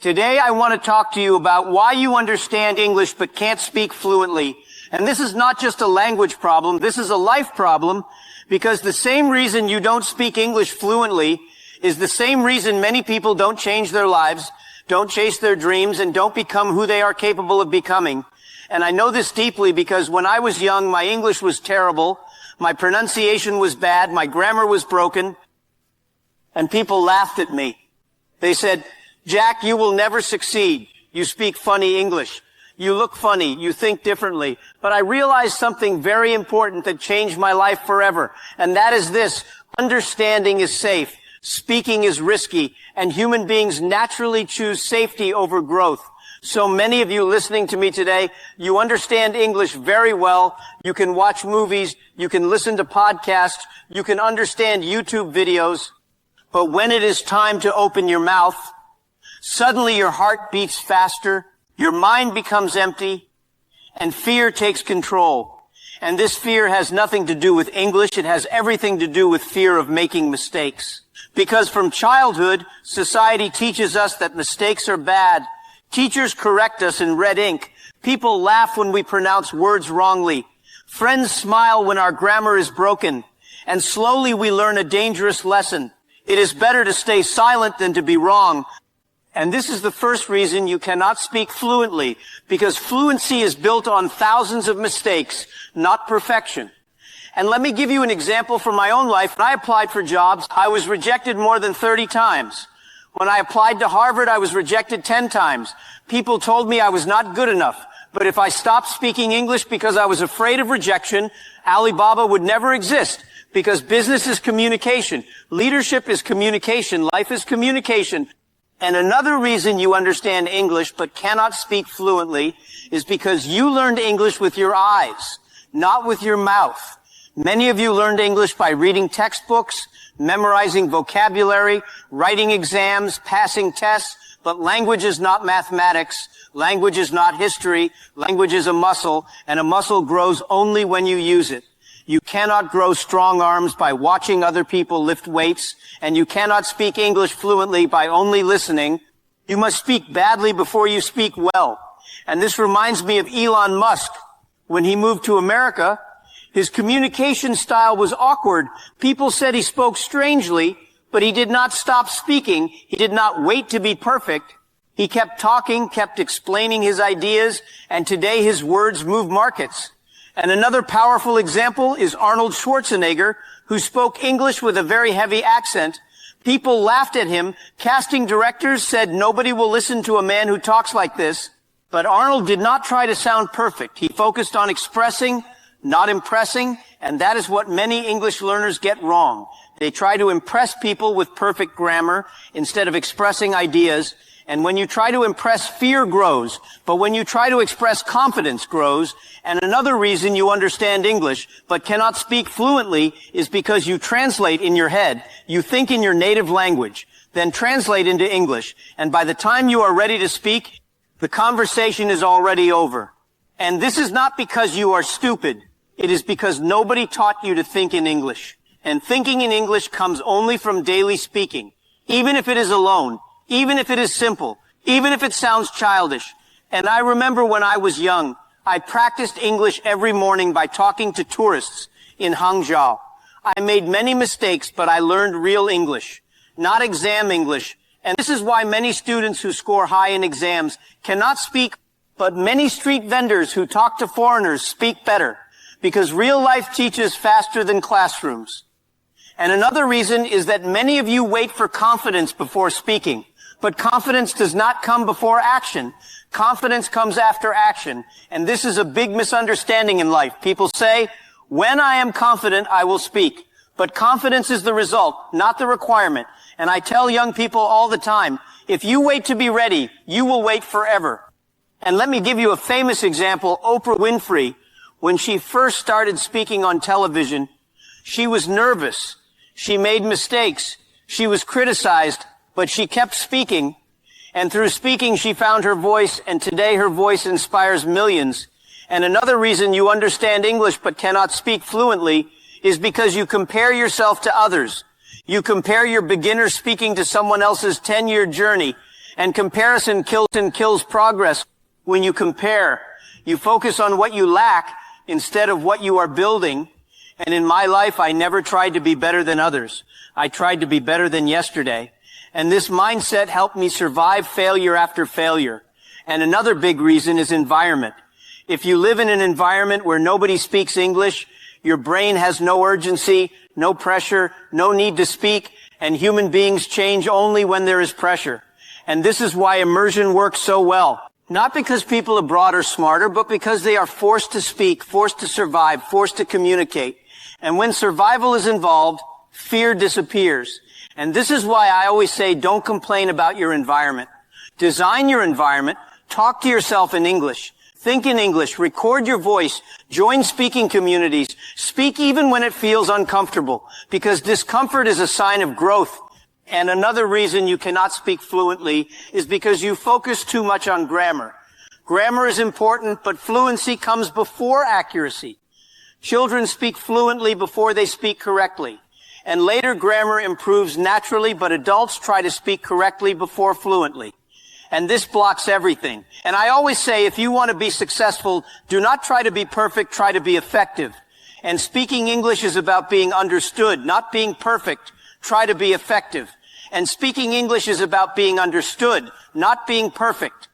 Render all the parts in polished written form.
Today I want to talk to you about why you understand English but can't speak fluently. And this is not just a language problem, this is a life problem, because the same reason you don't speak English fluently is the same reason many people don't change their lives, don't chase their dreams, and don't become who they are capable of becoming. And I know this deeply because when I was young, my English was terrible, my pronunciation was bad, my grammar was broken, and people laughed at me. They said, "Jack, you will never succeed. You speak funny English. You look funny. You think differently." But I realized something very important that changed my life forever. And that is this: understanding is safe. Speaking is risky. And human beings naturally choose safety over growth. So many of you listening to me today, you understand English very well. You can watch movies. You can listen to podcasts. You can understand YouTube videos. But when it is time to open your mouth, suddenly your heart beats faster, your mind becomes empty, and fear takes control. And this fear has nothing to do with English. It has everything to do with fear of making mistakes. Because from childhood, society teaches us that mistakes are bad. Teachers correct us in red ink. People laugh when we pronounce words wrongly. Friends smile when our grammar is broken. And slowly we learn a dangerous lesson. It is better to stay silent than to be wrong. And this is the first reason you cannot speak fluently, because fluency is built on thousands of mistakes, not perfection. And let me give you an example from my own life. When I applied for jobs, I was rejected more than 30 times. When I applied to Harvard, I was rejected 10 times. People told me I was not good enough. But if I stopped speaking English because I was afraid of rejection, Alibaba would never exist. Because business is communication. Leadership is communication. Life is communication. And another reason you understand English but cannot speak fluently is because you learned English with your eyes, not with your mouth. Many of you learned English by reading textbooks, memorizing vocabulary, writing exams, passing tests, but language is not mathematics. Language is not history. Language is a muscle, and a muscle grows only when you use it. You cannot grow strong arms by watching other people lift weights, and you cannot speak English fluently by only listening. You must speak badly before you speak well. And this reminds me of Elon Musk. When he moved to America, his communication style was awkward. People said he spoke strangely, but he did not stop speaking. He did not wait to be perfect. He kept talking, kept explaining his ideas, and today his words move markets. And another powerful example is Arnold Schwarzenegger, who spoke English with a very heavy accent. People laughed at him. Casting directors said nobody will listen to a man who talks like this. But Arnold did not try to sound perfect. He focused on expressing, not impressing, and that is what many English learners get wrong. They try to impress people with perfect grammar instead of expressing ideas. And when you try to impress, fear grows. But when you try to express, confidence grows. And another reason you understand English but cannot speak fluently is because you translate in your head. You think in your native language, then translate into English. And by the time you are ready to speak, the conversation is already over. And this is not because you are stupid. It is because nobody taught you to think in English. And thinking in English comes only from daily speaking, even if it is alone. Even if it is simple, even if it sounds childish. And I remember when I was young, I practiced English every morning by talking to tourists in Hangzhou. I made many mistakes, but I learned real English, not exam English. And this is why many students who score high in exams cannot speak, but many street vendors who talk to foreigners speak better, because real life teaches faster than classrooms. And another reason is that many of you wait for confidence before speaking. But confidence does not come before action. Confidence comes after action. And this is a big misunderstanding in life. People say, when I am confident, I will speak. But confidence is the result, not the requirement. And I tell young people all the time, if you wait to be ready, you will wait forever. And let me give you a famous example. Oprah Winfrey, when she first started speaking on television, she was nervous. She made mistakes. She was criticized. But she kept speaking, and through speaking she found her voice, and today her voice inspires millions. And another reason you understand English but cannot speak fluently is because you compare yourself to others. You compare your beginner speaking to someone else's 10-year journey, And comparison kills progress. When you compare, you focus on what you lack instead of what you are building. And in my life, I never tried to be better than others. I tried to be better than yesterday. And this mindset helped me survive failure after failure. And another big reason is environment. If you live in an environment where nobody speaks English, your brain has no urgency, no pressure, no need to speak, and human beings change only when there is pressure. And this is why immersion works so well. Not because people abroad are smarter, but because they are forced to speak, forced to survive, forced to communicate. And when survival is involved, fear disappears. And this is why I always say don't complain about your environment. Design your environment. Talk to yourself in English. Think in English. Record your voice. Join speaking communities. Speak even when it feels uncomfortable, because discomfort is a sign of growth. And another reason you cannot speak fluently is because you focus too much on grammar. Grammar is important, but fluency comes before accuracy. Children speak fluently before they speak correctly. And later grammar improves naturally, but adults try to speak correctly before fluently. And this blocks everything. And I always say, if you want to be successful, do not try to be perfect, try to be effective. And speaking English is about being understood, not being perfect. Try to be effective. And speaking English is about being understood, not being perfect.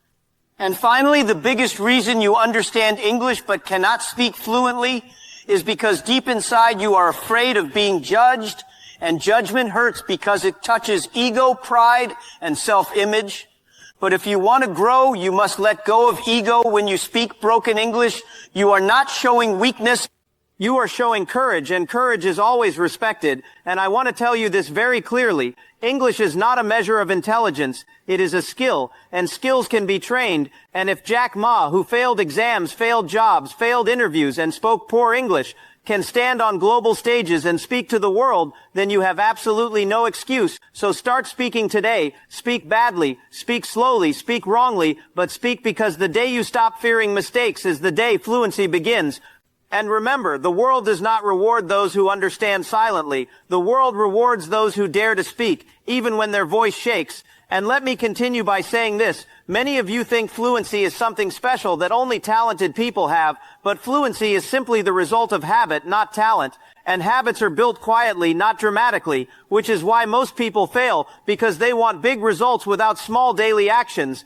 And finally, the biggest reason you understand English but cannot speak fluently is because deep inside you are afraid of being judged, and judgment hurts because it touches ego, pride, and self-image. But if you want to grow, you must let go of ego when you speak broken English. You are not showing weakness. You are showing courage, and courage is always respected. And I want to tell you this very clearly. English is not a measure of intelligence. It is a skill, and skills can be trained. And if Jack Ma, who failed exams, failed jobs, failed interviews, and spoke poor English, can stand on global stages and speak to the world, then you have absolutely no excuse. So start speaking today. Speak badly, speak slowly, speak wrongly, but speak, because the day you stop fearing mistakes is the day fluency begins. And remember, the world does not reward those who understand silently. The world rewards those who dare to speak, even when their voice shakes. And let me continue by saying this. Many of you think fluency is something special that only talented people have, but fluency is simply the result of habit, not talent. And habits are built quietly, not dramatically, which is why most people fail, because they want big results without small daily actions.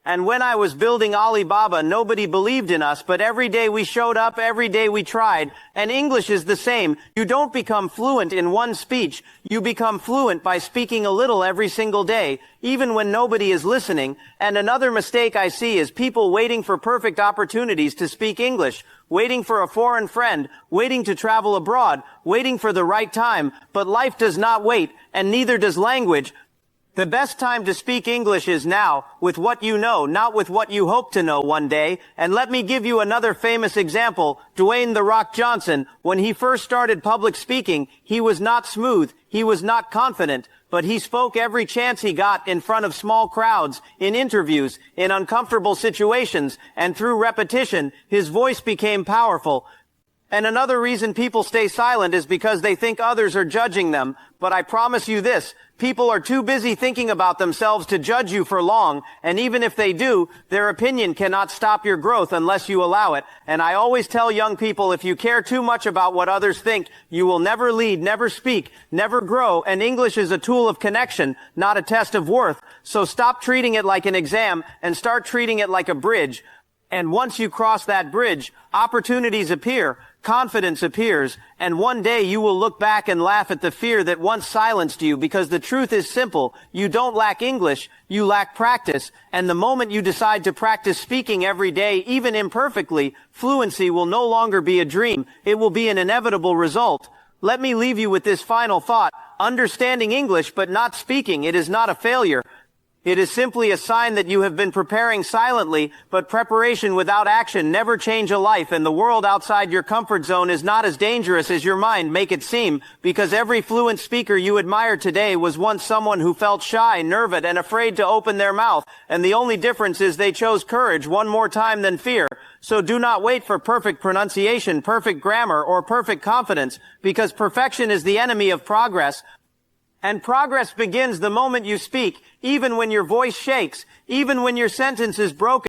And when I was building Alibaba, nobody believed in us, but every day we showed up, every day we tried. And English is the same. You don't become fluent in one speech. You become fluent by speaking a little every single day, even when nobody is listening. And another mistake I see is people waiting for perfect opportunities to speak English, waiting for a foreign friend, waiting to travel abroad, waiting for the right time. But life does not wait, and neither does language. The best time to speak English is now, with what you know, not with what you hope to know one day. And let me give you another famous example. Dwayne "The Rock" Johnson, when he first started public speaking, he was not smooth, he was not confident, but he spoke every chance he got in front of small crowds, in interviews, in uncomfortable situations, and through repetition, his voice became powerful. And another reason people stay silent is because they think others are judging them. But I promise you this, people are too busy thinking about themselves to judge you for long, and even if they do, their opinion cannot stop your growth unless you allow it. And I always tell young people, if you care too much about what others think, you will never lead, never speak, never grow, and English is a tool of connection, not a test of worth. So stop treating it like an exam and start treating it like a bridge. And once you cross that bridge, opportunities appear, confidence appears, and one day you will look back and laugh at the fear that once silenced you, because the truth is simple. You don't lack English, you lack practice. And the moment you decide to practice speaking every day, even imperfectly, fluency will no longer be a dream. It will be an inevitable result. Let me leave you with this final thought. Understanding English but not speaking, it is not a failure. It is simply a sign that you have been preparing silently, but preparation without action never change a life, and the world outside your comfort zone is not as dangerous as your mind make it seem, because every fluent speaker you admire today was once someone who felt shy, nervous, and afraid to open their mouth, and the only difference is they chose courage one more time than fear. So do not wait for perfect pronunciation, perfect grammar, or perfect confidence, because perfection is the enemy of progress. And progress begins the moment you speak, even when your voice shakes, even when your sentence is broken.